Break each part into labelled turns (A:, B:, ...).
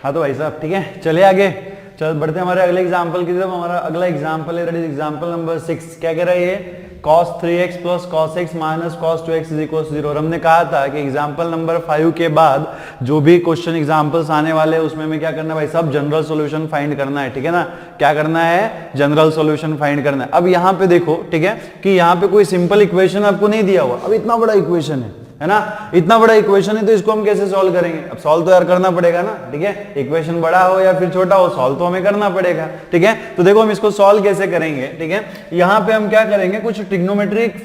A: हाँ तो भाई साहब ठीक है, चले आगे, चल बढ़ते हैं हमारे अगले एग्जाम्पल की तरफ। हमारा अगला एग्जाम्पल है, दैट इज एग्जाम्पल नंबर 6। क्या कह रहा है ये? cos 3x plus cos x minus cos 2x is equal 0। और हमने कहा था कि एग्जाम्पल नंबर 5 के बाद जो भी क्वेश्चन एग्जाम्पल्स आने वाले हैं उसमें हमें क्या करना है भाई साहब? जनरल सॉल्यूशन फाइंड करना है, ठीक है ना? क्या करना है? जनरल सॉल्यूशन फाइंड करना है। अब यहाँ पे देखो, ठीक है, कि यहाँ पे कोई सिंपल इक्वेशन आपको नहीं दिया हुआ। अब इतना बड़ा इक्वेशन है ना, इतना बड़ा इक्वेशन है, तो इसको हम कैसे सॉल्व करेंगे? अब सॉल्व तो यार करना पड़ेगा ना, ठीक है? इक्वेशन बड़ा हो या फिर छोटा हो, सॉल्व तो हमें करना पड़ेगा, ठीक है? तो देखो हम इसको सॉल्व कैसे करेंगे, ठीक है? यहाँ पे हम क्या करेंगे? कुछ ट्रिग्नोमेट्रिक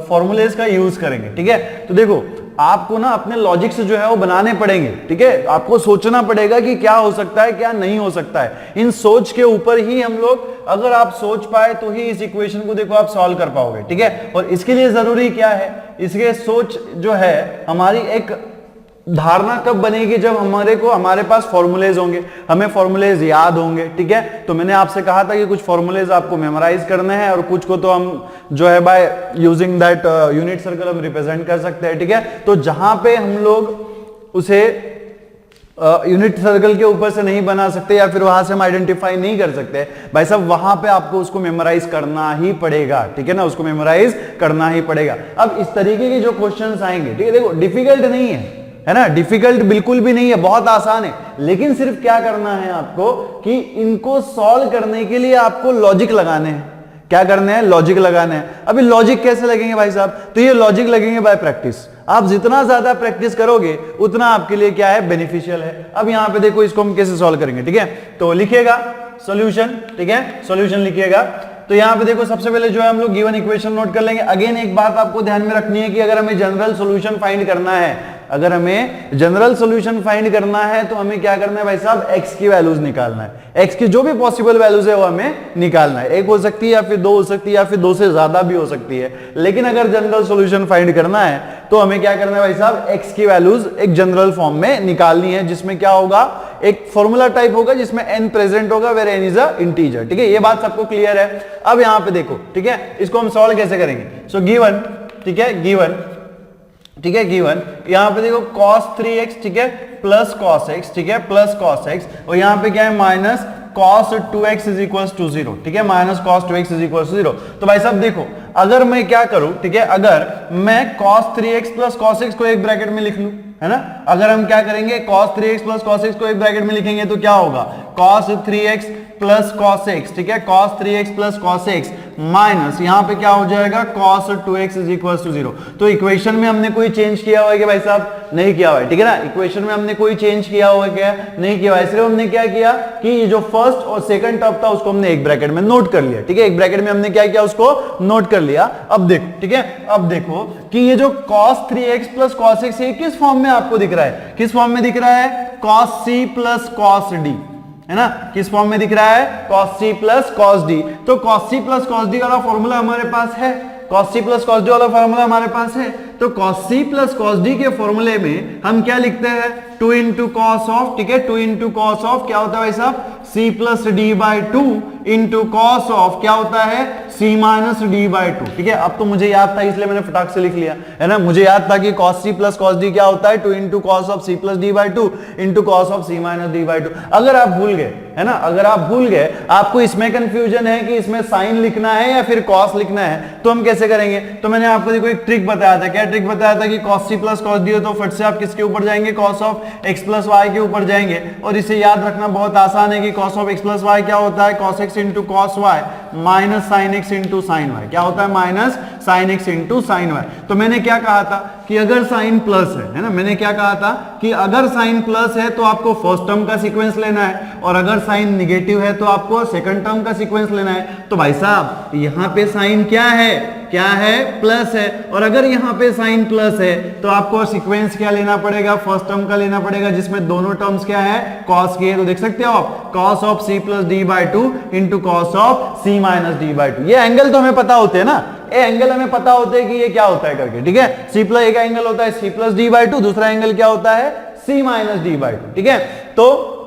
A: फॉर्मूलेज का यूज करेंगे, ठीक है? तो देखो आपको ना अपने लॉजिक से जो है वो बनाने पड़ेंगे, ठीक है? आपको सोचना पड़ेगा कि क्या हो सकता है, क्या नहीं हो सकता है। इन सोच के ऊपर ही हम लोग, अगर आप सोच पाए तो ही इस इक्वेशन को देखो आप सॉल्व कर पाओगे, ठीक है? और इसके लिए जरूरी क्या है? इसके सोच जो है हमारी एक धारणा कब बनेगी? जब हमारे पास फॉर्मूलेज होंगे, हमें फॉर्मूलेज याद होंगे, ठीक है? तो मैंने आपसे कहा था कि कुछ फॉर्मूलेज आपको मेमोराइज करने हैं और कुछ को तो हम जो है by using that unit circle हम रिप्रेजेंट कर सकते हैं, ठीक है? तो जहां पे हम लोग उसे यूनिट सर्कल के ऊपर से नहीं बना सकते या फिर वहां से हम आइडेंटिफाई नहीं कर सकते भाई साहब, वहां पे आपको उसको मेमोराइज करना ही पड़ेगा, ठीक है ना? उसको मेमोराइज करना ही पड़ेगा। अब इस तरीके के जो क्वेश्चंस आएंगे, ठीक है, देखो डिफिकल्ट नहीं है ना, डिफिकल्ट बिल्कुल भी नहीं है, बहुत आसान है। लेकिन सिर्फ क्या करना है आपको कि इनको सॉल्व करने के लिए आपको लॉजिक लगाने हैं। क्या करने हैं? लॉजिक लगाने हैं। अभी लॉजिक कैसे लगेंगे भाई साहब? तो ये लॉजिक लगेंगे बाय प्रैक्टिस। आप जितना ज्यादा प्रैक्टिस करोगे उतना आपके लिए क्या है? बेनिफिशियल है। अब यहां पे देखो इसको हम कैसे सॉल्व करेंगे, ठीक है? तो लिखिएगा सॉल्यूशन, ठीक है? सॉल्यूशन लिखिएगा। तो यहां पे देखो सबसे पहले जो है हम लोग गिवन इक्वेशन नोट कर लेंगे। अगेन एक बात आपको ध्यान में रखनी है कि अगर हमें जनरल सॉल्यूशन फाइंड करना है, अगर हमें जनरल सॉल्यूशन फाइंड करना है तो हमें क्या करना है भाई साहब? x की वैल्यूज निकालना है। x की जो भी पॉसिबल वैल्यूज है वो हमें निकालना है। एक हो सकती है या फिर दो हो सकती है या फिर दो से ज्यादा भी हो सकती है। लेकिन अगर जनरल सॉल्यूशन फाइंड करना है तो हमें क्या करना है भाई साहब? x की वैल्यूज एक जनरल फॉर्म में निकालनी है, जिसमें क्या होगा? एक फॉर्मूला टाइप होगा जिसमें n प्रेजेंट होगा, where n is a integer, ठीक है? ये बात सबको क्लियर है। अब यहां पे देखो, ठीक है, इसको हम सॉल्व कैसे करेंगे? सो गिवन, ठीक है, गिवन, ठीक है, गिवन यहां पे देखो cos 3x, ठीक है, प्लस cos x, ठीक है, प्लस cos x, और यहां पे क्या है? Minus cos 2x is equal to 0, ठीक है, minus cos 2x is equal to 0। तो भाई साहब देखो, अगर मैं क्या करूं, ठीक है, अगर मैं cos 3x plus cos x को एक ब्रैकेट में लिख लूं, है ना? अगर हम क्या करेंगे? cos 3x plus cos x को एक ब्रैकेट में लिखेंगे तो क्या होगा? cos 3x plus cos x, ठीक है, cos 3x plus cos x minus यहां पे क्या हो जाएगा? cos 2x is equal to 0। तो इक्वेशन में हमने कोई चेंज किया हुआ है क्या भाई साहब? नहीं किया हुआ है, ठीक है ना? इक्वेशन में हमने कोई चेंज किया हुआ है क्या? नहीं किया हुआ है। सिर्फ हमने क्या किया कि ये जो फर्स्ट और सेकंड टर्म था उसको हमने एक ब्रैकेट में नोट कर लिया, ठीक है? एक ब्रैकेट में हमने क्या किया? उसको नोट कर लिया। अब देखो, ठीक है, अब देखो कि ये जो cos 3x plus cos x ये किस फॉर्म में आपको दिख रहा है? किस फॉर्म में दिख रहा है? cos c plus cos d, है ना? किस फॉर्म में दिख रहा है? cos c plus cos d। तो cos c plus cos d वाला फॉर्मूला हमारे पास है, cos c plus cos d वाला फॉर्मूला हमारे पास है। तो cos c plus cos d के फॉर्मूले में हम क्या लिखते हैं? 2 इंटू कॉस ऑफ, ठीक है, 2 इंटू कॉस ऑफ क्या होता है भाई साहब? c plus D by two into cos of क्या होता है? c minus D by two, ठीक है? अब तो मुझे याद था इसलिए मैंने फटाक से लिख लिया, है ना? मुझे याद था कि cos c plus cos d क्या होता है? 2 into cos of c plus D by two into cos of c minus D by to. अगर आप भूल गए, है ना, अगर आप भूल गए, आपको इसमें कंफ्यूजन है कि इसमें साइन लिखना है या फिर कॉस लिखना है, तो हम कैसे करेंगे? तो मैंने आपको देखो एक ट्रिक बताया था। क्या ट्रिक बताया था? कि cos c plus cos d हो तो फट से आप किसके ऊपर जाएंगे? cos of x plus y के ऊपर जाएंगे। और इसे याद रखना बहुत आसान है कि cos of x plus y क्या होता है? cos x into cos y minus sin x into sin y। क्या होता है? Minus sin x into sin y। तो मैंने क्या कहा था कि अगर साइन प्लस है ना, मैंने क्या कहा था कि अगर साइन प्लस है तो आपको फर्स्ट टर्म का सीक्वेंस लेना है, और अगर साइन निगेटिव है तो आपको सेकंड टर्म का सीक्वेंस लेना है। तो भाई साहब यहां पे साइन क्या है? क्या है? प्लस है। और अगर यहां पे साइन प्लस है तो आपको सीक्वेंस क्या लेना पड़ेगा? फर्स्ट टर्म का लेना पड़ेगा, जिसमें दोनों टर्म्स क्या है? कॉस की है। तो देख सकते हो आप, cos of c plus D by two into cos of c minus D by to. ये एंगल तो हमें पता होते हैं ना, ये एंगल हमें पता होते हैं कि ये क्या होता है करके, ठीक है? c प्लस एक एंगल होता है c plus D by two, दूसरा एंगल क्या होता है? c minus D by two, ठीक है? तो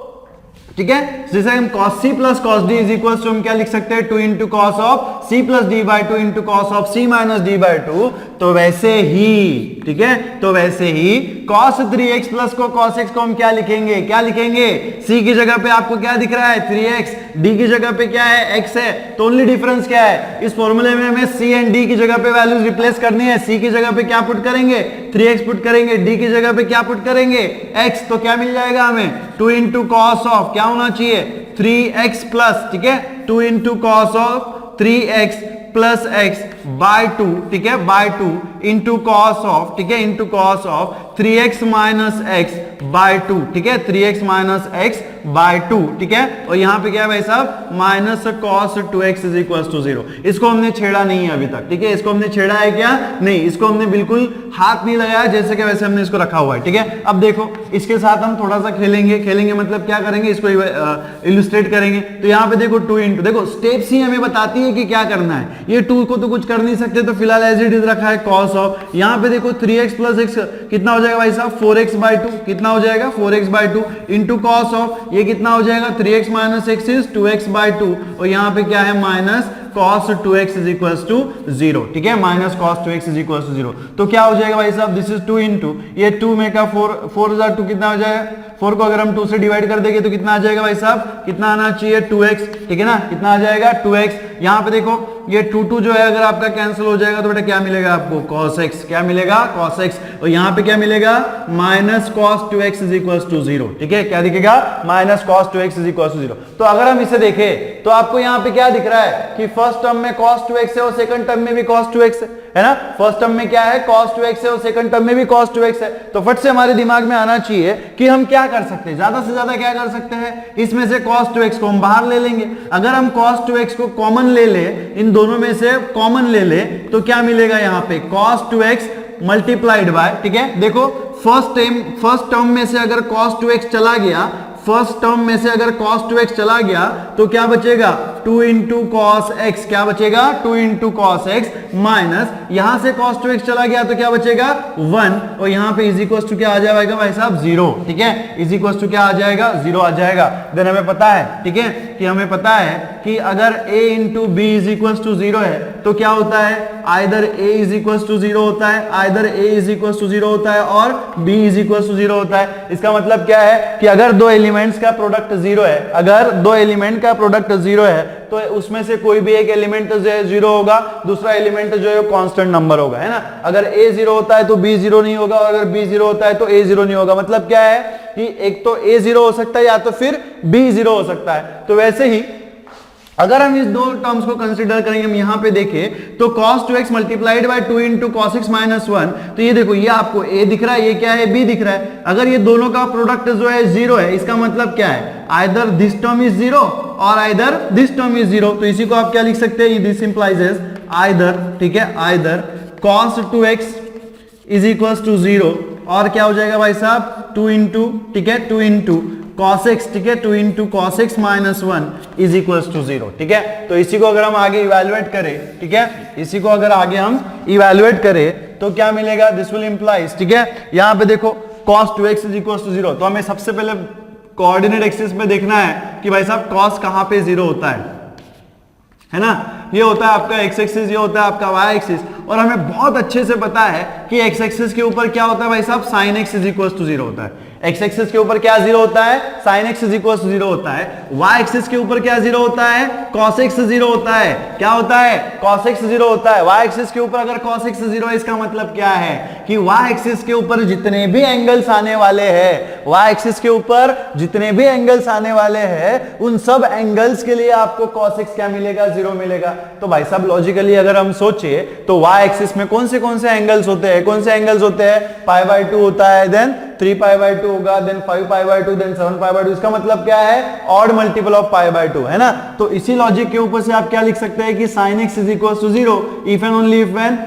A: ठीक है, जैसे हम cos c plus cos d is equal to हम क्या लिख सकते हैं? 2 into cos of c plus D by two into cos of c minus D by two. तो वैसे ही, ठीक है, तो वैसे ही cos 3x प्लस को cos x को हम क्या लिखेंगे, क्या लिखेंगे, c की जगह पे आपको क्या दिख रहा है 3x, d की जगह पे क्या है x है, तो ओनली डिफरेंस क्या है, इस फॉर्मूले में हमें c एंड d की जगह पे वैल्यूज रिप्लेस करनी है। c की जगह पे क्या पुट करेंगे 3x पुट करेंगे, d की जगह पे क्या पुट करेंगे x, तो क्या मिल जाएगा हमें 2 इंटू कॉस ऑफ क्या होना चाहिए 3x प्लस, ठीक है, 2 into cos of 3x plus x by 2, ठीक है, बाय 2 इंटू कॉस ऑफ, ठीक है, into cos of 3x minus x by 2, ठीक है, 3x माइनस x बाय 2, ठीक है, और यहां पे क्या है भाई साहब minus cos 2x is equal to 0। इसको हमने छेड़ा नहीं है अभी तक, ठीक है, इसको हमने छेड़ा है क्या, नहीं, इसको हमने बिल्कुल हाथ नहीं लगाया, जैसे कि वैसे हमने इसको रखा हुआ है, ठीक है। अब देखो इसके साथ हम थोड़ा सा खेलेंगे मतलब क्या करेंगे, इसको इलस्ट्रेट करेंगे। तो यहाँ पे देखो 2 इंटू, देखो स्टेप्स ही हमें बताती है कि क्या करना है, ये 2 को तो कुछ कर नहीं सकते, तो फिलहाल एज इट इज रखा है cos ऑफ, यहाँ पे देखो 3x प्लस x कितना हो जाएगा भाई साहब 4x बाय 2, कितना हो जाएगा 4x bye 2 into cos of, ये कितना हो जाएगा 3x minus x is 2x by 2, और यहाँ पे क्या है minus cos 2x is equal to 0, ठीक है, minus cos 2x is equal to 0। तो क्या हो जाएगा भाई साहब, दिस इज 2 इंटू, ये 2 में का 4 हजार 2 कितना हो जाएगा, 4 को अगर हम 2 से डिवाइड कर देंगे तो कितना आ जाएगा भाई साहब, कितना आना चाहिए 2x, ठीक है ना, कितना आ जाएगा 2x। यहाँ पे देखो ये 2 जो है अगर आपका कैंसिल हो जाएगा तो बेटा क्या मिलेगा आपको cos x, क्या मिलेगा cos x, और यहाँ पे क्या मिलेगा minus cos 2x is equal to 0, ठीक है, क्या दिखेगा minus cos 2x is equal to 0। तो अगर हम इसे देखें तो आपको यहाँ पे क्या दिख रहा है कि फर्स्ट टर्म में cos 2x है और सेकंड टर्म में भी cos 2x है ना, फर्स्ट टर्म में क्या है cos 2x है और सेकंड टर्म में भी cos 2x है। तो फट से हमारे दिमाग में आना चाहिए कि हम क्या कर सकते हैं, ज्यादा से ज्यादा क्या कर सकते हैं, इसमें से cos 2x को हम बाहर ले लेंगे। अगर हम cos 2x को कॉमन ले ले, इन दोनों में से कॉमन ले ले, तो क्या मिलेगा यहाँ पे cos 2x मल्टीप्लाइड बाय, ठीक है, देखो फर्स्ट टर्म में से अगर cos 2x चला गया, फर्स्ट टर्म में से अगर cos 2x चला गया तो क्या बचेगा 2 इंटू कॉस एक्स, क्या बचेगा 2 इंटू कॉस एक्स माइनस यहां से cos 2x चला गया तो क्या बचेगा 1, और यहां पे इज इक्वल टू क्या आ जाएगा भाई साहब 0, ठीक है, इज इक्वल टू क्या आ जाएगा 0 आ जाएगा। देन हमें पता है, ठीक है, कि हमें पता है कि अगर a into B is equal to 0 है तो क्या होता है, either a is equal to 0 होता है, either a is equal to 0 होता है और b इज इक्वल टू 0 होता है। इसका मतलब क्या है कि अगर दो एलिमेंट्स का प्रोडक्ट 0 है, अगर दो एलिमेंट का प्रोडक्ट 0 है तो उसमें से कोई भी एक एलिमेंट जो है 0 होगा, दूसरा एलिमेंट जो है कांस्टेंट नंबर होगा, है ना। अगर a 0 होता है तो b 0 नहीं होगा, और अगर b 0 होता है तो a 0 नहीं होगा। मतलब क्या है कि एक तो a 0 हो सकता है या तो फिर b 0 हो सकता है। तो वैसे ही अगर हम इस दो टर्म्स को कंसीडर करेंगे, हम यहां पे देखें तो cos 2x multiplied by 2 into cos x minus 1, तो ये देखो ये आपको a दिख रहा है, ये क्या है b दिख रहा है। अगर ये दोनों का प्रोडक्ट जो है 0 है, इसका मतलब क्या है, आइदर दिस टर्म इज 0 और आइदर दिस टर्म इज 0। तो इसी को आप क्या लिख सकते हैं, दिस इंप्लाइज एज आइदर, ठीक है, either cos 2x is equal to 0 और क्या हो जाएगा भाई साहब 2 इंटू, ठीक है, 2 इंटू cos x, ठीक है, 2 into cos x minus 1 is equal to 0, ठीक है। तो इसी को अगर हम आगे इवेलुएट करें, ठीक है, इसी को अगर आगे हम इवेलुएट करें तो क्या मिलेगा, दिस विल इंप्लाइज, ठीक है, यहां पे देखो cos 2x is equal to 0। तो हमें सबसे पहले कोऑर्डिनेट एक्सिस में देखना है कि भाई साहब cos कहां पे 0 होता है ना, ये होता है आपका x एक्सिस, ये होता है आपका y एक्सिस, और हमें बहुत अच्छे से पता है कि x एक्सिस के ऊपर क्या होता है भाई साहब sin x is equal to 0 होता है। x एक्सिस के ऊपर क्या 0 होता है, sin x is equal to 0 होता है। y एक्सिस के ऊपर क्या 0 होता है, cos x 0 होता है। क्या होता है, cos x 0 होता है। y एक्सिस के ऊपर अगर cos x 0 है, इसका मतलब क्या है कि y एक्सिस के ऊपर जितने भी एंगल्स आने वाले हैं, y एक्सिस के ऊपर जितने भी एंगल्स आने वाले हैं, उन सब एंगल्स के लिए आपको cos x क्या मिलेगा, 0 मिलेगा। तो भाई साहब लॉजिकली अगर हम सोचे तो y एक्सिस में कौन से एंगल्स होते हैं, कौन से एंगल्स होते हैं, π/2 होता है, देन 3π/2 होगा, देन 5π/2, देन 7π/2। इसका मतलब क्या है, ऑड मल्टीपल ऑफ π/2, है ना। तो इसी लॉजिक के ऊपर से आप क्या लिख सकते हैं कि sin x is equal to 0 if and only if when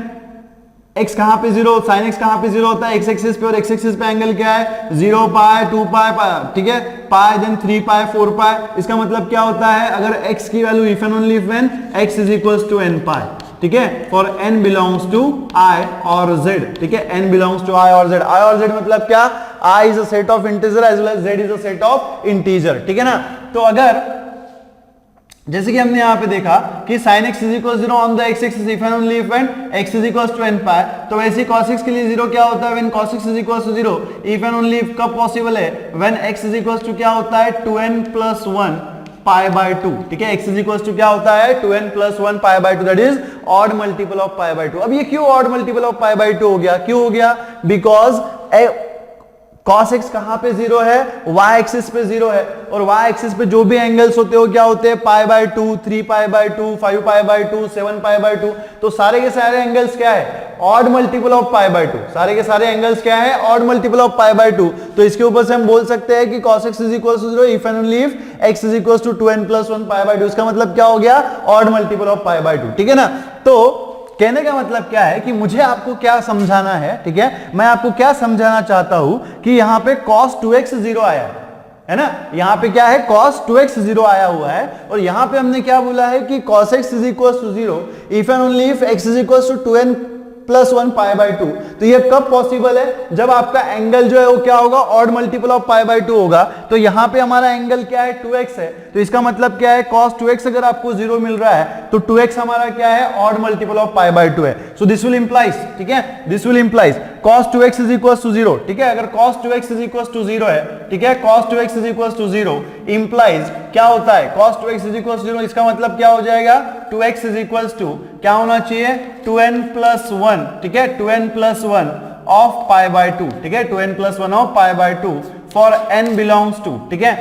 A: x कहां पे 0, sin x कहां पे 0 होता है, x एक्सिस पे, और x एक्सिस पे एंगल क्या है 0π 2π, ठीक है, पाई, देन 3π 4π। इसका मतलब क्या होता है, अगर x की value if and only if when x is equal to nπ, ठीक है, for n belongs to i और z, ठीक है, n बिलोंग्स टू i और z। i और z मतलब क्या, i is a set of integer as well as z is a set of integer, ठीक है ना। तो अगर जैसे कि हमने यहाँ पे देखा कि sin x is equal 0 on the x axis if and only if when x is equal to n pi, तो वैसे cos x के लिए 0 क्या होता है when cos x is equal to 0 if and only if कब possible है when x is equal to क्या होता है 2n प्लस 1 पाई बाय 2, ठीक है। x इज इक्वल टू क्या होता है 2n plus 1 pi by 2, that is odd multiple of pi by 2। अब ये क्यों odd multiple of pi by 2 हो गया, क्यों हो गया, बिकॉज cos x कहां पे 0 है, y एक्सिस पे 0 है, और y एक्सिस पे जो भी एंगल्स होते हो क्या होते हैं पाई by 2, 3 pi by 2, 5 pi by 2, 7 pi by 2, तो सारे के सारे एंगल्स क्या है odd multiple of pi by 2, सारे के सारे एंगल्स क्या है odd multiple of pi by 2। तो इसके ऊपर से हम बोल सकते हैं कि cos x is equal to 0 if and only if x is equal to 2n plus 1 pi by 2, इसका मतलब क्या हो गया odd multiple of pi by 2, ठीक है ना। तो कहने का मतलब क्या है कि मुझे आपको क्या समझाना है, ठीक है, मैं आपको क्या समझाना चाहता हूं कि यहां पे cos 2x 0 आया है ना, यहां पे क्या है cos 2x 0 आया हुआ है, और यहां पे हमने क्या बोला है कि cos x is equal to 0 if and only if x is equal to 2n plus 1 pi by 2। तो ये कब पॉसिबल है, जब आपका एंगल जो है वो क्या होगा odd multiple of pi by 2 होगा। तो यहां पे हमारा एंगल क्या है 2x है, तो इसका मतलब क्या है cos 2x अगर आपको 0 मिल रहा है तो 2x हमारा क्या है odd multiple of pi by 2 है। सो दिस विल इंप्लाइज, ठीक है, this will implies cos 2x is equal to 0, ठीक है, अगर cos 2x is equal to 0 है, ठीक है, cos 2x is equal to 0 implies क्या होता है cos 2x is equal to 0, इसका मतलब क्या हो जाएगा 2x इज इक्वल टू क्या होना चाहिए 2n प्लस 1, ठीक है, 2n plus 1 of pi by 2, ठीक है, 2n plus 1 of pi by 2 for n belongs to, ठीक है,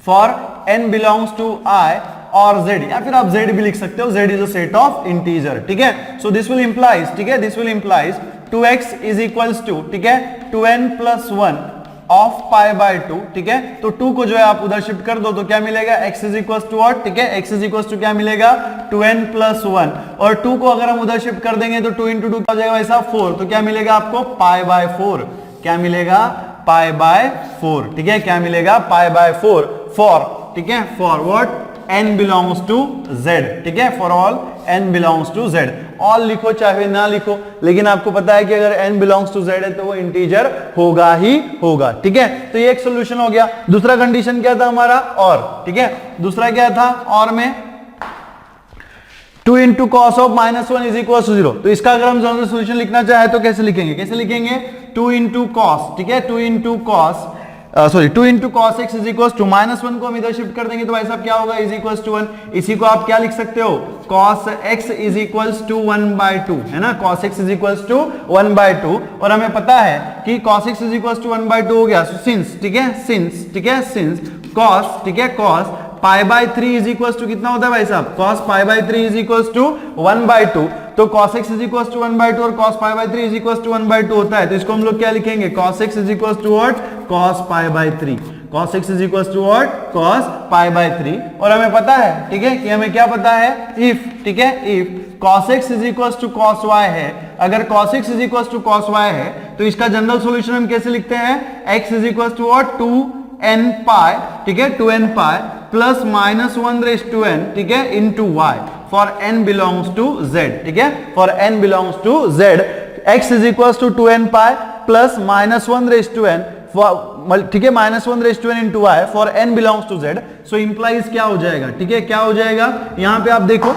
A: for n belongs to i और z, या फिर आप z भी लिख सकते हो, z is a set of integer, ठीक है। सो दिस विल इंप्लाइज, ठीक है, this will implies 2x is equals to, ठीक है, 2n plus 1 of pi by 2, ठीक है, तो 2 को जो है आप उधर शिफ्ट कर दो तो क्या मिलेगा x is equals to what, ठीक है, x इज इक्वल्स टू क्या मिलेगा 2n प्लस 1, और 2 को अगर हम उधर शिफ्ट कर देंगे तो 2 इंटू 2 क्या हो जाएगा वैसा 4, तो क्या मिलेगा आपको पाई बाय 4, क्या मिलेगा पाई बाय 4, ठीक है, क्या मिलेगा पाई बाय 4 फॉर, ठीक है, for what n belongs to z, ठीक है, for all n belongs to z, all लिखो चाहे ना लिखो, लेकिन आपको पता है कि अगर n बिलोंग्स टू z है तो वो इंटीजर होगा ही होगा, ठीक है। तो ये एक सोल्यूशन हो गया। दूसरा कंडीशन क्या था हमारा और, ठीक है, दूसरा क्या था और में 2 into cos of minus 1 is equal to 0, तो इसका अगर हम जनरल सोल्यूशन लिखना चाहे तो कैसे लिखेंगे, कैसे लिखेंगे 2 इंटू कॉस, ठीक है, 2 into cos sorry 2 into cos x is equal to minus 1 को हम इधर शिफ्ट कर देंगे तो भाई साहब क्या होगा इज इक्वल टू 1, इसी को आप क्या लिख सकते हो cos x is equal to 1/2, है ना, cos x is equal to 1/2, और हमें पता है कि cos x is equal to 1/2 हो गया, सिंस, ठीक है, सिंस, ठीक है, सिंस कॉस, ठीक है, cos pi by 3 is equal to कितना होता है भाई साहब, cos pi by 3 is equal to 1/2, तो cos x is equal to 1/2 और cos pi by 3 is equal to 1/2 होता है, तो इसको हम लोग क्या लिखेंगे cos x is equal to what cos pi by 3, cos x is equal to what cos pi by 3, और हमें पता है, ठीक है, कि हमें क्या पता है इफ, ठीक है, if cos x is equal to cos y है, अगर cos x is equal to cos y है तो इसका जनरल सॉल्यूशन हम कैसे लिखते हैं x is equal to what 2n pi, ठीक है, 2n pi plus minus 1 raise to n, ठीक है, into y for n belongs to z, ठीक है, for n belongs to z x is equal to 2n pi plus minus 1 raise to n, ठीक है, minus 1 raise to n into y for n belongs to z, so implies क्या हो जाएगा, ठीक है, क्या हो जाएगा, यहां पे आप देखो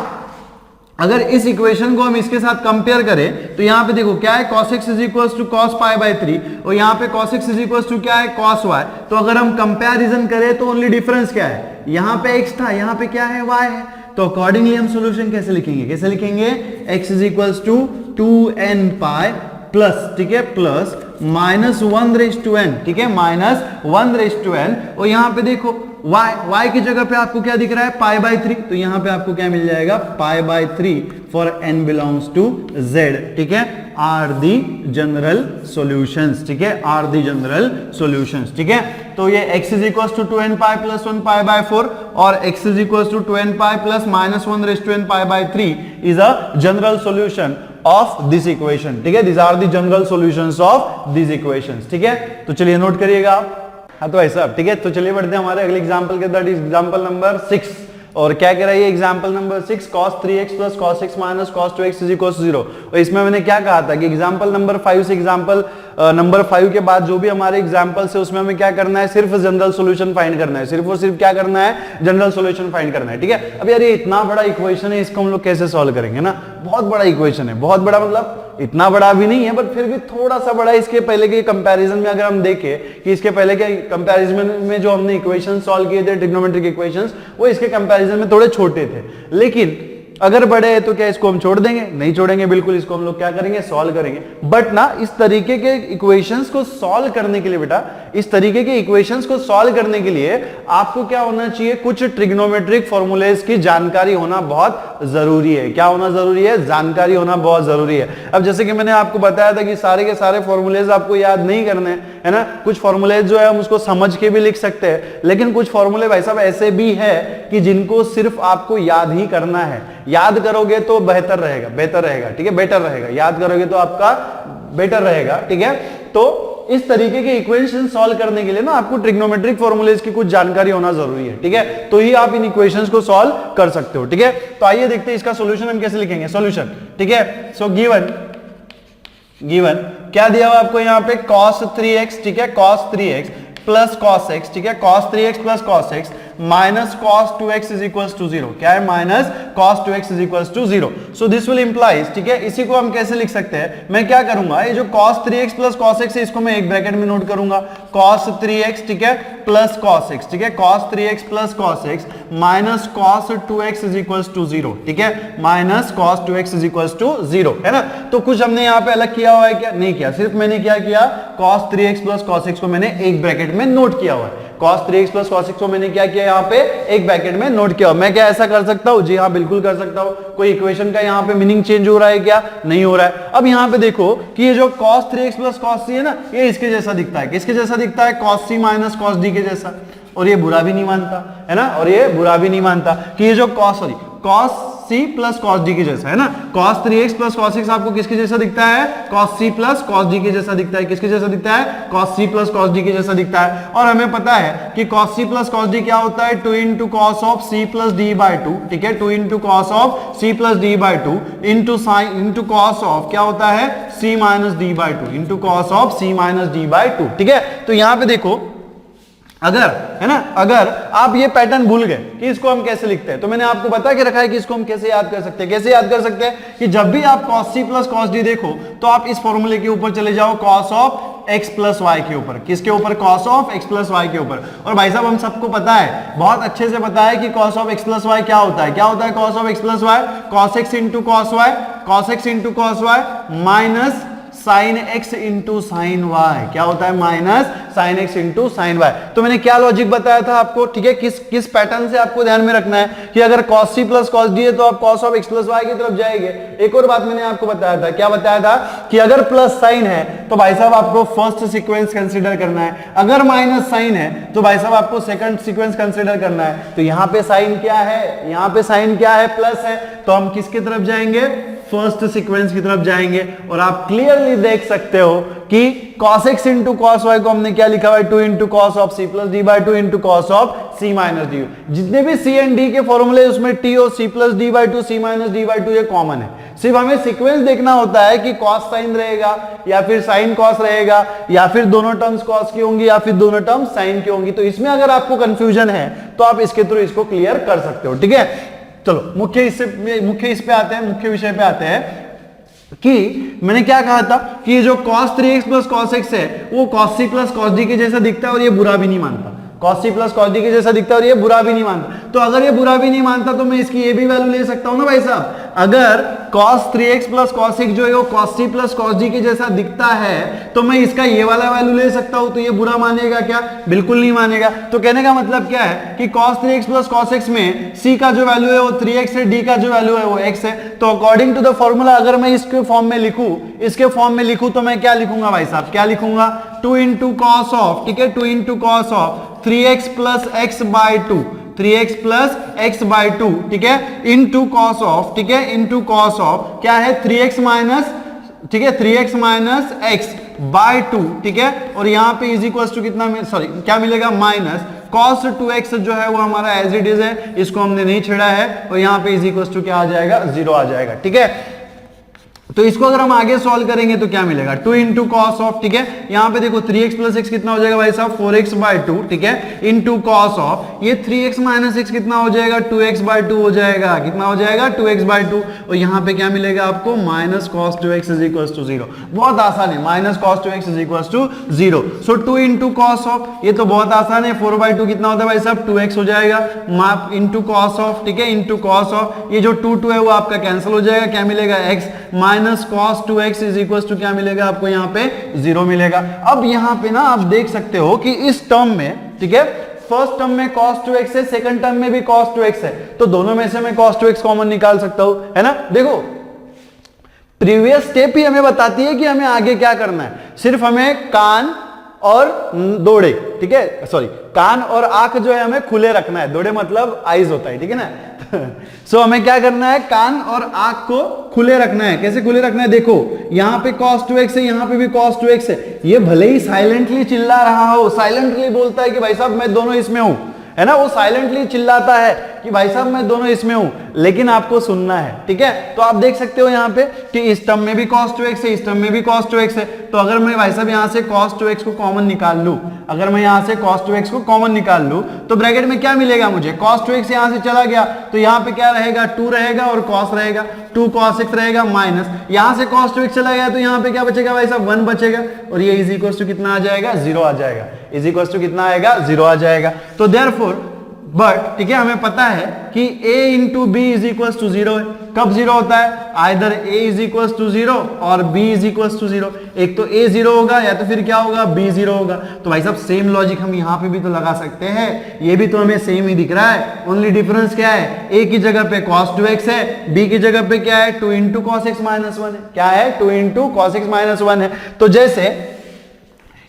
A: अगर इस इक्वेशन को हम इसके साथ कंपेयर करें तो यहां पे देखो क्या है cos x is equal to cos pi by 3 और यहां पे cos x is equal to क्या है cos y, तो अगर हम कंपैरिजन करें तो ओनली डिफरेंस क्या है, यहां पे x था, यहां पे क्या है y है, तो अकॉर्डिंगली हम सॉल्यूशन कैसे लिखेंगे, कैसे लिखेंगे x is equal to 2n pi plus, ठीक है, plus minus 1 raise to n, ठीक है, माइनस 1 रेज टू n, और यहां पे देखो y की जगह पे आपको क्या दिख रहा है पाई बाय 3, तो यहां पे आपको क्या मिल जाएगा pi by 3 for n belongs to z, ठीक है, आर दी जनरल सॉल्यूशंस, ठीक है, आर दी जनरल सॉल्यूशंस, ठीक है। तो ये x is equal to 2n pi plus 1 pi by 4 और x is equal to 2n pi plus minus 1 raise to n pi by 3 is a general solution of this equation, ठीक है, this are the general solutions of this equations, ठीक है। तो चलिए note करिएगा आप, हाँ तो ऐसा, ठीक है, तो चलिए बढ़ते हैं हमारे अगले एग्जांपल के, दैट इज एग्जांपल नंबर 6, और क्या कह रहा है example number 6 cos 3x plus cos x minus cos 2x is equal to 0, और इसमें मैंने क्या कहा था कि एग्जांपल नंबर 5 से एग्जांपल नंबर 5 के बाद जो भी हमारे एग्जांपल्स है उसमें हमें क्या करना है, सिर्फ जनरल सॉल्यूशन फाइंड करना है, सिर्फ और सिर्फ क्या करना है, जनरल सॉल्यूशन फाइंड करना है। ठीक है, अब यार ये इतना बड़ा इक्वेशन है, इसको हम लोग कैसे सॉल्व करेंगे ना, बहुत बड़ा इक्वेशन है, बहुत बड़ा मतलब इतना बड़ा भी नहीं है बट फिर भी थोड़ा सा बड़ा। इसके पहले के कंपैरिजन में अगर हम देखें कि इसके पहले के कंपैरिजन में जो हमने इक्वेशन सॉल्व किए थे ट्रिग्नोमेट्रिक इक्वेशंस, वो इसके कंपैरिजन में थोड़े छोटे थे। लेकिन अगर बड़े हैं तो क्या इसको हम छोड़ देंगे? नहीं छोड़ेंगे, बिल्कुल इसको हम लोग क्या करेंगे, सॉल्व करेंगे। बट ना इस तरीके के इक्वेशंस को सॉल्व करने के लिए बेटा, इस तरीके के इक्वेशंस को सॉल्व करने के लिए आपको क्या होना चाहिए, कुछ ट्रिग्नोमेट्रिक फॉर्मूलेज की जानकारी होना बहुत जरूरी है। क्या होना जरूरी है? जानकारी होना बहुत जरूरी है। अब जैसे कि मैंने आपको बताया था कि सारे के सारे फॉर्मूलेज आपको याद नहीं करने, है ना। कुछ फॉर्मूलेज जो है हम उसको समझ के भी लिख सकते हैं, लेकिन कुछ फॉर्मूले भाई साहब ऐसे भी है कि जिनको सिर्फ आपको याद ही करना है। याद करोगे तो बेहतर रहेगा, बेहतर रहेगा, ठीक है, बेटर रहेगा। याद करोगे तो आपका बेटर रहेगा, ठीक है। तो इस तरीके के इक्वेशन सॉल्व करने के लिए ना आपको ट्रिग्नोमेट्रिक फॉर्मूलेज की कुछ जानकारी होना जरूरी है, ठीक है, तो ही आप इन इक्वेशंस को सॉल्व कर सकते हो, ठीक है। तो आइए देखते हैं इसका सॉल्यूशन हम कैसे लिखेंगे। सॉल्यूशन, ठीक है। सो गिवन क्या दिया हुआ आपको यहाँ पे, cos 3x, ठीक है, cos 3x plus cos x, ठीक है, cos 3x plus cos x minus cos 2x is equals to 0। क्या है? Minus cos 2x is equals to 0। So this will implies, ठीक है, इसी को हम कैसे लिख सकते हैं, मैं क्या करूंगा, ये जो cos 3x plus cos x है इसको मैं एक ब्रैकेट में नोट करूंगा, cos 3x, ठीक है, प्लस cos x, ठीक है, cos 3x plus cos x minus cos 2x is equals to 0, ठीक है, minus cos 2x is equals to 0, है ना। तो कुछ हमने यहाँ पे अलग किया हुआ है क्या? नहीं किया, सिर्फ मैंने क्या किया, cos 3x plus cos x को मैंने एक ब्रैकेट में नोट किया हुआ है। cos 3x plus cos x को मैंने क्या किया, यहाँ पे एक ब्रैकेट में नोट किया। मैं क्या ऐसा कर सकता हूँ? जी हाँ, बिल्कुल कर सकता हूँ। कोई इक्वेशन का यहाँ पे मीनिंग चेंज हो रहा है क्या? नहीं हो रहा है। अब यहाँ पे देखो कि ये जो cos 3x plus cos c है ना, ये इसके जैसा दिखता है। किसके जैसा दिखता है? cos c minus cos d के जैसा। और ये बुरा भी नहीं मानता, है ना, और ये बुरा भी नहीं मानता कि ये जो cos c plus cos d के जैसा है ना। cos 3x plus cos x आपको किसके जैसा दिखता है? cos c plus cos d के जैसा दिखता है। किसके जैसा दिखता है? cos c plus cos d के जैसा दिखता है। और हमें पता है कि cos c plus cos d क्या होता है? 2 into cos of c plus d by 2, ठीक है, 2 into cos of c plus d by 2 into sine into cos of क्या होता है? c minus d by 2 into cos of c minus d by 2, ठीक है। तो यहाँ पे देखो, अगर, है ना, अगर आप ये पैटर्न भूल गए कि इसको हम कैसे लिखते हैं, तो मैंने आपको बता के रखा है कि इसको हम कैसे याद कर सकते हैं। कैसे याद कर सकते हैं कि जब भी आप cos c plus cos d देखो तो आप इस फॉर्मूले के ऊपर चले जाओ, cos of x plus y के ऊपर। किसके ऊपर? cos of x plus y के ऊपर। और भाई साहब हम सबको पता है, बहुत अच्छे से पता है कि cos of x plus y क्या होता है। क्या होता है cos of x plus y? cos x into cos y, cos x into cos y minus sine x into sine y। क्या होता है? Minus sine x into sine y। तो मैंने क्या लॉजिक बताया था आपको, ठीक है, किस पैटर्न से आपको ध्यान में रखना है कि अगर cos c plus cos d है तो आप cos of x plus y की तरफ जाएंगे। एक और बात मैंने आपको बताया था, क्या बताया था कि अगर प्लस साइन है तो भाई साहब आपको फर्स्ट सीक्वेंस कंसीडर करना है, अगर माइनस साइन है तो भाई साहब आपको सेकंड सीक्वेंस कंसीडर करना है। तो यहाँ पे साइन क्या है? यहाँ पे साइन क्या है? प्लस है। तो हम किसकी तरफ जाएंगे? फर्स्ट सीक्वेंस की तरफ जाएंगे। और आप क्लियरली देख सकते हो कि cos x into cos y को हमने क्या लिखा हुआ है? 2 into cos of c plus d by 2 into cos of c minus d। जितने भी c एंड d के फॉर्मूले उसमें t और c plus d by 2 c minus d by 2 ये कॉमन है। सिर्फ हमें सीक्वेंस देखना होता है कि cos साइन रहेगा या फिर साइन cos रहेगा, या फिर दोनों टर्म्स cos की होंगी या फिर दोनों टर्म्स साइन की होंगी। तो इसमें अगर आपको कंफ्यूजन है तो आप इसके थ्रू इसको क्लियर कर सकते हो, ठीक है। चलो मुख्य इस पे आते हैं, मुख्य विषय पे आते हैं कि मैंने क्या कहा था कि ये जो cos 3x plus cos x है वो cos c plus cos d के जैसा दिखता है और ये बुरा भी नहीं मानता। cos c plus cos d के जैसा दिखता है और ये बुरा भी नहीं मानता। तो अगर ये बुरा भी नहीं मानता तो मैं इसकी ये भी वैल्यू ले सकता हूं ना भाई साहब। अगर cos 3x plus cos x जो है वो cos c plus cos d के जैसा दिखता है तो मैं इसका ये वाला वैल्यू ले सकता हूं। तो ये बुरा मानेगा क्या? बिल्कुल नहीं मानेगा। तो कहने का मतलब क्या है कि cos 3x plus cos x में c का जो वैल्यू है वो 3x है, d का जो वैल्यू है वो x है। तो अकॉर्डिंग टू द फॉर्मूला अगर मैं इसके फॉर्म में लिखूं, इसके फॉर्म में लिखूं तो मैं क्या लिखूंगा भाई साहब? क्या लिखूंगा? 2 इंटू कॉस ऑफ, ठीक है, 2 into cos of 3x plus x by 2, 3x plus x by 2, ठीक है, इंटू कॉस ऑफ, ठीक है, इंटू कॉस ऑफ क्या है? 3x माइनस, ठीक है, 3x माइनस x बाई 2, ठीक है। और यहाँ पे इज इक्वल टू कितना, सॉरी क्या मिलेगा? माइनस cos 2x जो है वो हमारा एज इट इज है, इसको हमने नहीं छेड़ा है। और यहाँ पे इज इक्वल टू क्या आ जाएगा? 0 आ जाएगा, ठीक है। तो इसको अगर हम आगे सॉल्व करेंगे तो क्या मिलेगा, 2 इंटू कॉस ऑफ, ठीक है, यहाँ पे देखो 3x प्लस एक्स कितना हो जाएगा भाई साहब 4x बाय 2, ठीक है, इंटू कॉस ऑफ ये 3x माइनस एक्स कितना हो जाएगा 2x बाय 2 हो जाएगा, कितना हो जाएगा 2x बाय 2, और यहाँ पे क्या मिलेगा आपको minus cos 2x is equal to 0। बहुत आसान है, minus cos 2x is equal to 0। So 2 into cos of, ये तो बहुत आसान है, 4 बाय 2 कितना होता है भाई साहब 2x हो जाएगा, माप इंटू कॉस ऑफ, ठीक है, इंटू कॉस ऑफ ये जो 2 है वो आपका कैंसिल हो जाएगा, क्या मिलेगा x minus cos 2x is equal to क्या मिलेगा आपको यहाँ पे 0 मिलेगा। अब यहाँ पे ना आप देख सकते हो कि इस टर्म में, ठीक है, फर्स्ट टर्म में cos 2x है, सेकंड टर्म में भी cos 2x है, तो दोनों में से मैं cos 2x कॉमन निकाल सकता हूं, है ना। देखो प्रीवियस स्टेप ही हमें बताती है कि हमें आगे क्या करना है, सिर्फ हमें कान और दोड़े, ठीक है, सॉरी कान और आंख जो है हमें खुले रखना है, दोड़े मतलब आईज होता है, ठीक है ना। सो हमें क्या करना है, कान और आंख को खुले रखना है। कैसे खुले रखना है, देखो यहाँ पे cos 2x है, यहाँ पे भी cos 2x है, ये भले ही साइलेंटली चिल्ला रहा हो, साइलेंटली बोलता है कि भाई साहब मैं दोनों इसमें हूं, है ना, वो साइलेंटली चिल्लाता है कि भाई साहब मैं दोनों इसमें हूं, लेकिन आपको सुनना है, ठीक है। तो आप देख सकते हो यहाँ पे कि इस टर्म में भी cos 2x है, इस टर्म में भी cos 2x है, तो अगर मैं भाई साहब यहाँ से cos 2x को कॉमन निकाल लूं, अगर मैं यहाँ से cos 2x को कॉमन निकाल लूं तो ब्रैकेट में क्या मिलेगा मुझे, cos 2x यहाँ से चला गया तो यहाँ पे क्या रहेगा 2 रहेगा और cos रहेगा, 2 cos x रहेगा, माइनस यहाँ से cos 2x चला गया तो यहाँ पे क्या बचेगा भाई साहब 1 बचेगा, और ये इज इक्वल टू कितना आ जाएगा 0 आ जाएगा, इज इक्वल टू कितना आएगा 0 आ जाएगा। तो देयरफॉर बट, ठीक है, हमें पता है कि a into B is equal to 0 है। कब 0 होता है, either a is equal to 0 और b इज इक्वल टू 0, एक तो a 0 होगा या तो फिर क्या होगा b 0 होगा। तो भाई साहब सेम लॉजिक हम यहाँ पे भी तो लगा सकते हैं, ये भी तो हमें सेम ही दिख रहा है, ओनली डिफरेंस क्या है, a की जगह पे cos 2x है, b की जगह पे क्या है 2 इंटू कॉस एक्स माइनस 1 है, क्या है 2 इंटू कॉस एक्स माइनस 1 है। तो जैसे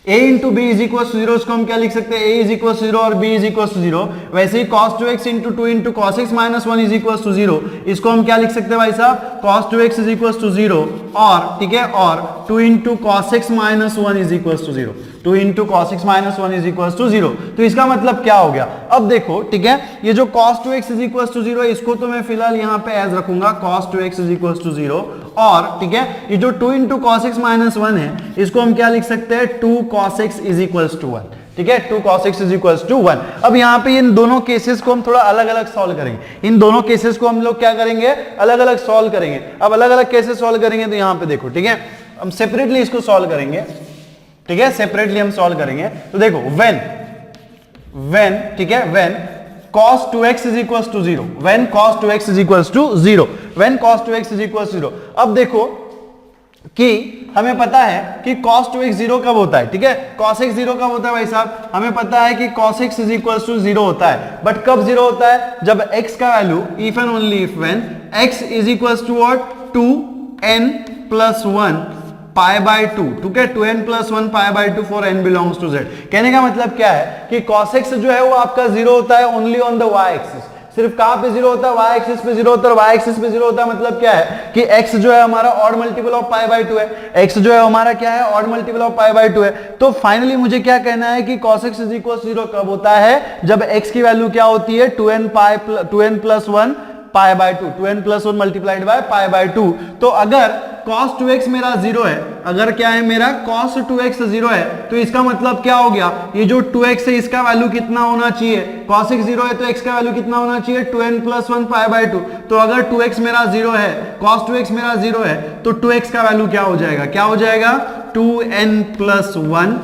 A: a into B is equal to 0, उसको हम क्या लिख सकते हैं, a इज इक्वल टू 0 और b इज इक्वल टू 0, वैसे ही cos 2x into 2 into cos x minus 1 is equal to 0, इसको हम क्या लिख सकते हैं भाई साहब cos 2x is equal to 0 और, ठीक है, और 2 into cos x minus 1 is equal to 0, 2 into cos x minus 1 is equal to 0। तो इसका मतलब क्या हो गया, अब देखो, ठीक है, ये जो cos 2x is equal to 0 इसको तो मैं फिलहाल यहाँ पे एज रखूंगा cos 2x is equal to 0, और ठीक है ये जो 2 इंटू कॉस एक्स माइनस 1 है इसको हम क्या लिख सकते हैं 2 cos x is equal to 1, ठीक है, 2 cos x is equal to 1। अब यहाँ पे इन दोनों केसेस को हम थोड़ा अलग अलग सॉल्व करेंगे, इन दोनों केसेस को हम लोग क्या करेंगे अलग अलग सॉल्व करेंगे। अब अलग अलग केसेस सॉल्व करेंगे तो यहाँ पे देखो, ठीक है, हम सेपरेटली इसको सॉल्व करेंगे, ठीक है, सेपरेटली हम सॉल्व करेंगे। तो देखो व्हेन, ठीक है, when cos 2x is equals to 0, when cos 2x is equals to 0, when cos 2x is equals to 0। अब देखो कि हमें पता है कि cos 2x 0 कब होता है, ठीक है, cos x 0 कब होता है भाई साहब, हमें पता है कि cos x is equals to 0 होता है, बट कब 0 होता है, जब x का value if and only if when x is equals to what 2n plus 1 pi by 2, ठीक है, 2n plus 1 pi by 2 for n belongs to z। कहने का मतलब क्या है कि cos x जो है वो आपका 0 होता है only on the y axis, सिर्फ कहां पे 0 होता है y एक्सिस पे 0 होता है, y एक्सिस पे 0 होता है, मतलब क्या है कि x जो है हमारा odd multiple of pi by 2 है, x जो है हमारा क्या है odd multiple of pi by 2 है। तो फाइनली मुझे क्या कहना है कि cos x इज इक्वल 0 कब होता है, जब x की वैल्यू क्या होती है 2n plus 1 pi by 2, 2n plus 1 multiplied by pi by 2। तो अगर cos 2x मेरा 0 है, अगर क्या है मेरा cos 2x 0 है, तो इसका मतलब क्या हो गया, ये जो 2x है इसका वैल्यू कितना होना चाहिए, cos x 0 है तो x का वैल्यू कितना होना चाहिए 2n प्लस 1 पाई बाय 2। तो अगर 2x मेरा 0 है, cos 2x मेरा 0 है, तो 2x का वैल्यू क्या हो जाएगा, क्या हो जाएगा 2n plus 1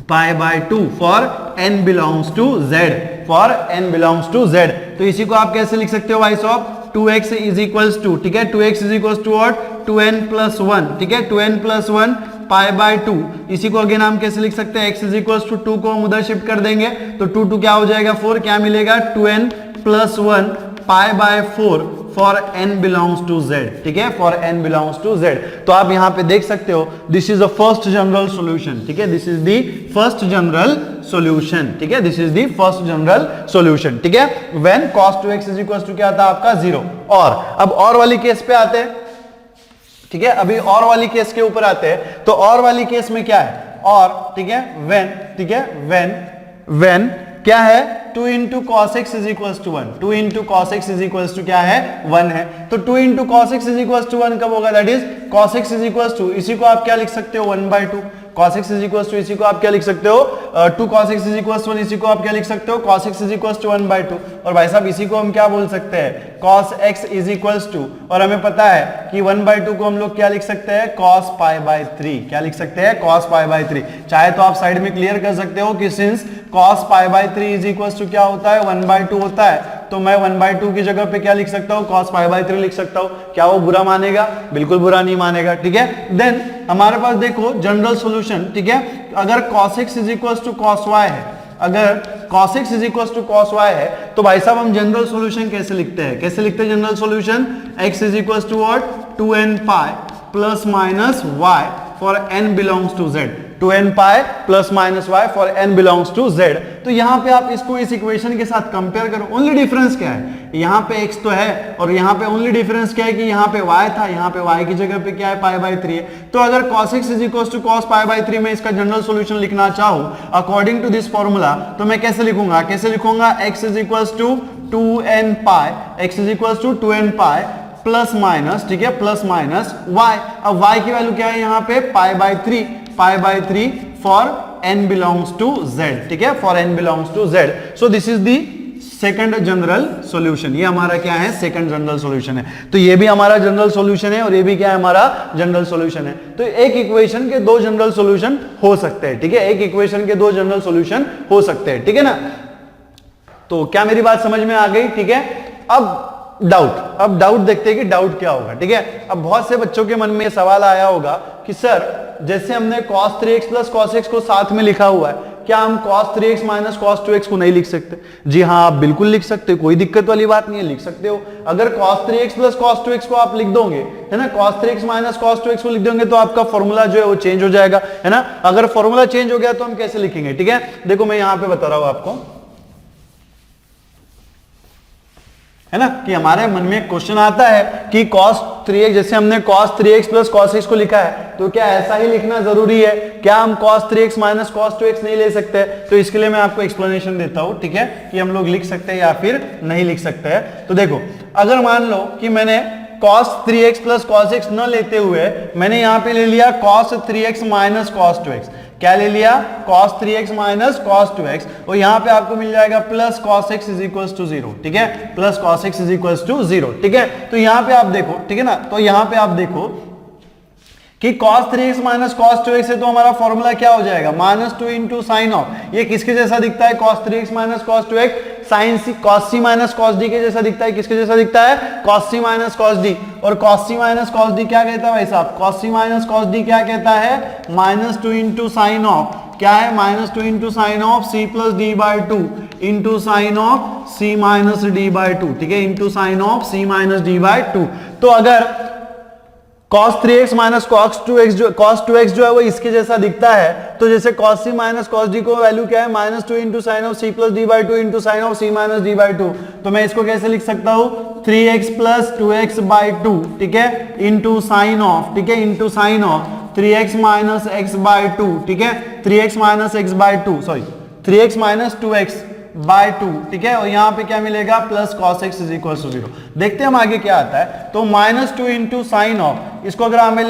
A: pi by 2 for n belongs to z, for n belongs to z। तो इसी को आप कैसे लिख सकते हो भाई साहब 2x इज इक्वल्स टू, ठीक है, 2x is equals to what 2n plus 1, ठीक है, 2n प्लस 1 पाई बाय 2। इसी को अगेन हम कैसे लिख सकते हैं x इज इक्वल्स टू 2 को हम उधर शिफ्ट कर देंगे तो 2 क्या हो जाएगा 4, क्या मिलेगा 2n plus 1 pi by 4 for n belongs to z, ठीक है, for n belongs to z। तो आप यहां पे देख सकते हो this is the first general solution, ठीक है, this is the first general solution, ठीक है, this is the first general solution, ठीक है, when cos 2x is equal to क्या था आपका 0। और अब और वाली केस पे आते हैं, ठीक है, अभी और वाली केस के ऊपर आते हैं। तो और वाली केस में क्या है, और ठीक है व्हेन, ठीक है, व्हेन क्या है 2 into cos x is equals to 1, 2 into cos x is equals to क्या है 1 है। तो 2 into cos x is equals to 1 कब होगा, that is cos x is equals to, इसी को आप क्या लिख सकते हो 1/2, cos x is equals to इसी को आप क्या लिख सकते हो 2 cos x is equals to 1, इसी को आप क्या लिख सकते हो cos x is equals to 1/2, और भाई साहब इसी को हम क्या बोल सकते हैं cos x is equals to, और हमें पता है कि 1/2 को हम लोग क्या लिख सकते हैं cos π/3, क्या लिख सकते हैं cos π/3। चाहे तो आप साइड में क्लियर कर सकते हो कि since cos π/3 is equals to क्या होता है 1/2 होता है, तो मैं 1/2 की जगह पे क्या लिख सकता हूँ cos π/3 लिख सकता हूँ। क्या वो बुरा मानेगा, बिल्कुल बुरा नहीं मानेगा, ठीक है। देन हमारे पास देखो जनरल सॉल्यूशन, ठीक है, अगर cos x is equals to cos y है, अगर cos x is equals to cos y है, तो भाई साहब हम जनरल सॉल्यूशन कैसे लिखते हैं, कैसे लिखते हैं general solution, x is equals to what 2n pi plus minus y for n belongs to z, 2n pi plus minus y for n belongs to z। तो यहाँ पे आप इसको इस इक्वेशन के साथ कंपेयर करो, ओनली डिफरेंस क्या है, यहाँ पे x तो है और यहाँ पे ओनली डिफरेंस क्या है कि यहाँ पे y था, यहाँ पे y की जगह पे क्या है π/3 है। तो अगर cos x is equals to cos π/3 में इसका जनरल सॉल्यूशन लिखना चाहूँ अकॉर्डिंग टू दिस फॉर्मूला, तो मैं कैसे लिखूंगा, कैसे लिखूंगा x is equals to 2n pi, x is equals to 2n pi plus minus, ठीक है, प्लस माइनस y, अब y की वैल्यू क्या है यहाँ पे π/3 for n belongs to z, ठीक है, for n belongs to z। So this is the second general solution, ये हमारा क्या है सेकंड जनरल सॉल्यूशन है। तो ये भी हमारा जनरल सॉल्यूशन है और ये भी क्या है हमारा जनरल सॉल्यूशन है। तो एक इक्वेशन के दो जनरल सॉल्यूशन हो सकते हैं, ठीक है, एक इक्वेशन के दो जनरल सॉल्यूशन हो सकते हैं, ठीक है ना। तो क्या मेरी बात समझ में आ गई, ठीक है। अब डाउट देखते हैं कि डाउट क्या होगा, ठीक है। अब बहुत से बच्चों के मन में ये सवाल आया होगा कि सर जैसे हमने cos 3x plus cos x को साथ में लिखा हुआ है, क्या हम cos 3x minus cos 2x को नहीं लिख सकते? जी हाँ, आप बिल्कुल लिख सकते हो, कोई दिक्कत वाली बात नहीं है, लिख सकते हो। अगर cos 3x plus cos 2x को आप लिख दोगे, है ना, cos 3x minus cos 2x को लिख दोगे तो आपका फॉर्मूला जो है वो चेंज हो जाएगा, है ना। अगर फॉर्मूला चेंज हो गया तो हम कैसे लिखेंगे, ठीक है। देखो मैं यहां पे बता रहा हूं आपको, है ना, कि हमारे मन में क्वेश्चन आता है कि cos 3x, जैसे हमने cos 3x plus cos x को लिखा है, तो क्या ऐसा ही लिखना जरूरी है, क्या हम cos 3x minus cos 2x नहीं ले सकते? तो इसके लिए मैं आपको एक्सप्लेनेशन देता हूं, ठीक है, कि हम लोग लिख सकते हैं या फिर नहीं लिख सकते हैं। तो देखो, अगर मान लो कि मैंने cos 3x plus cos x न लेते हुए मैंने यहां पे ले लिया cos 3x minus cos 2x, क्या ले लिया cos 3x minus cos 2x, और यहां पे आपको मिल जाएगा plus cos x is equals to 0, ठीक है, plus cos x is equals to 0, ठीक है। तो यहां पे आप देखो, ठीक है ना, तो यहां पे आप देखो कि cos 3x minus cos 2x है, तो हमारा फॉर्मूला क्या हो जाएगा -2 इंटू साइन ऑफ, ये किसके जैसा दिखता है cos 3x minus cos 2x, sine C cos c minus cos d के जैसा दिखता है, किसके जैसा दिखता है cos c minus cos d, और cos c minus cos d क्या कहता है भाई साहब, cos c minus cos d क्या कहता है -2 इंटू साइन ऑफ, क्या है -2 into sine of c plus d by 2 into sine of c minus d by 2, ठीक है, into sine of c minus d by 2। तो अगर cos 3x minus cos 2x जो है वो इसके जैसा दिखता है, तो जैसे cos c minus cos d को वैल्यू क्या है -2 into sine of c plus d by 2 into sine of c minus d by 2, तो मैं इसको कैसे लिख सकता हूँ 3x प्लस 2x बाई 2, ठीक है, इंटू साइन ऑफ, ठीक है, into sine of 3x minus x by 2, ठीक है, 3x minus x by 2, sorry 3x minus 2x by 2, ठीक है, और यहाँ पे क्या मिलेगा plus cos x is equal to 0। देखते हैं हम आगे क्या आता है। तो -2 इंटू साइन ऑफ, इसको अगर आगे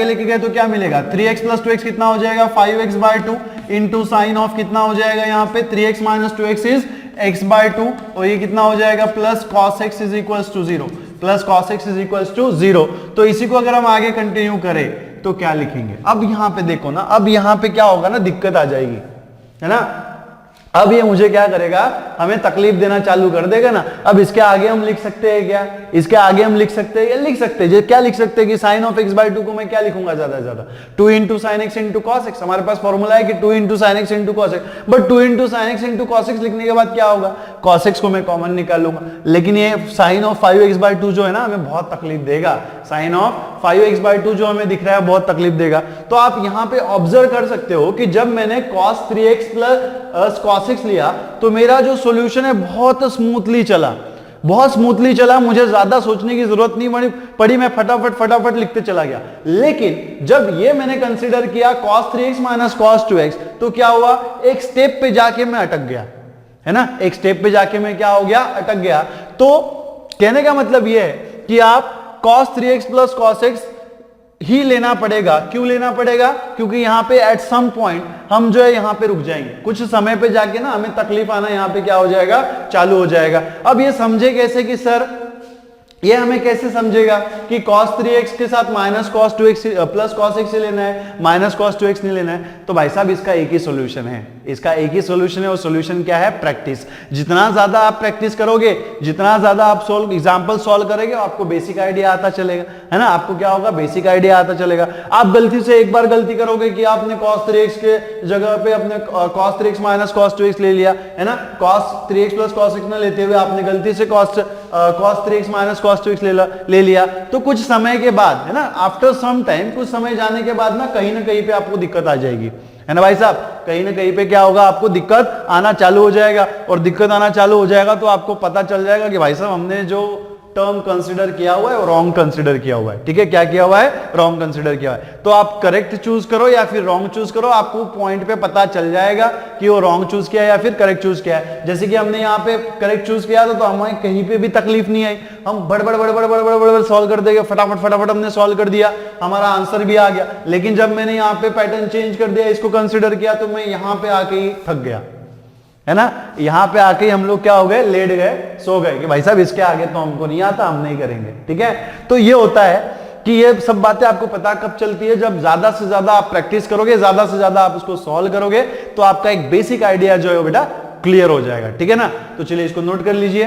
A: लेके गए तो क्या मिलेगा 3x प्लस 2x कितना हो जाएगा 5x bye 2 into sine of कितना हो जाएगा यहाँ पे 3x minus 2x is x by 2, और ये कितना हो जाएगा plus cos x is equal to 0, plus cos x is equal to 0। तो इसी को अगर हम आगे कंटिन्यू करें तो क्या लिखेंगे, अब यहाँ पे देखो ना, अब यहाँ पे क्या होगा ना, दिक्कत आ जाएगी, है ना। अब ये मुझे क्या करेगा, हमें तकलीफ देना चालू कर देगा ना। अब इसके आगे हम लिख सकते हैं क्या, इसके आगे हम लिख सकते हैं, या लिख सकते हैं क्या लिख सकते हैं कि साइन ऑफ x बाई 2 को मैं क्या लिखूंगा ज्यादा से ज्यादा 2 into sine x into cos x. हमारे पास फॉर्मूला है कि 2 into sine x into cos x, but 2 into sine x into cos x लिखने के बाद क्या होगा, कॉस एक्स को मैं कॉमन निकाल लूंगा, लेकिन ये साइन ऑफ 5x बाई 2 जो है ना हमें बहुत तकलीफ देगा, साइन ऑफ 5x बाई 2 जो हमें दिख रहा है बहुत तकलीफ देगा। तो आप यहाँ पे ऑब्जर्व कर सकते हो कि जब मैंने cos 3x plus cos x लिया तो मेरा जो सॉल्यूशन है बहुत स्मूथली चला, बहुत स्मूथली चला, मुझे ज्यादा सोचने की जरूरत नहीं पड़ी, मैं फटाफट लिखते चला गया। लेकिन जब ये मैंने कंसीडर किया cos 3x minus cos 2x, तो क्या हुआ, एक स्टेप पे जाके मैं अटक गया, है ना, एक स्टेप पे जाके मैं क्या हो गया, अटक गया। तो कहने का मतलब यह है कि आप cos 3x plus cos x ही लेना पड़ेगा। क्यों लेना पड़ेगा? क्योंकि यहां पे एट सम पॉइंट हम जो है यहां पे रुक जाएंगे, कुछ समय पे जाके ना हमें तकलीफ आना यहां पे क्या हो जाएगा, चालू हो जाएगा। अब ये समझे कैसे कि सर ये हमें कैसे समझेगा कि cos 3x के साथ minus cos 2x plus cos x से लेना है, माइनस cos 2x नहीं लेना है। तो भाई साहब इसका एक ही सॉल्यूशन है, इसका एक ही सॉल्यूशन है। और सॉल्यूशन क्या है? प्रैक्टिस। जितना ज्यादा आप प्रैक्टिस करोगे, जितना ज्यादा आप एग्जांपल सॉल्व करेंगे, आपको बेसिक आइडिया आता चलेगा, है ना, आपको क्या होगा, बेसिक आइडिया आता चलेगा। आप गलती से एक बार गलती करोगे कि आपने cos 3x के जगह पे अपने cos 3x minus cos 2x ले लिया, है ना, cos 3x plus cos x ना लेते हुए आपने गलती से cos 3x minus cos 2x ले लिया, तो कुछ समय के बाद, है ना, आफ्टर सम टाइम, कुछ समय जाने के बाद ना कहीं पे आपको दिक्कत आ जाएगी, है ना भाई साहब, कहीं ना कहीं पे क्या होगा, आपको दिक्कत आना चालू हो जाएगा। और दिक्कत आना चालू हो जाएगा तो आपको पता चल जाएगा कि भाई साहब हमने जो टर्म कंसीडर किया हुआ है और रॉन्ग कंसीडर किया हुआ है। ठीक है, क्या किया हुआ है? रॉन्ग कंसीडर किया हुआ है। तो आप करेक्ट चूज करो या फिर रॉन्ग चूज करो, आपको पॉइंट पे पता चल जाएगा कि वो रॉन्ग चूज किया है या फिर करेक्ट चूज किया है। जैसे कि हमने यहाँ पे करेक्ट चूज किया था तो हमें कहीं पे भी तकलीफ नहीं आई, हम बड़ सॉल्व कर देंगे, फटाफट हमने सॉल्व कर दिया, हमारा आंसर भी आ गया। लेकिन जब मैंने यहाँ पे पैटर्न चेंज कर दिया, इसको कंसिडर किया, तो मैं यहाँ पे आके ही थक गया, है ना, यहां पे आके हम लोग क्या हो गए, लेट गए, सो गए कि भाई साहब इसके आगे तो हमको नहीं आता, हम नहीं करेंगे। ठीक है, तो ये होता है कि ये सब बातें आपको पता कब चलती है, जब ज्यादा से ज्यादा आप प्रैक्टिस करोगे, ज्यादा से ज्यादा आप उसको सॉल्व करोगे, तो आपका एक बेसिक आइडिया जो है बेटा क्लियर हो जाएगा। ठीक है ना, तो चलिए इसको नोट कर लीजिए।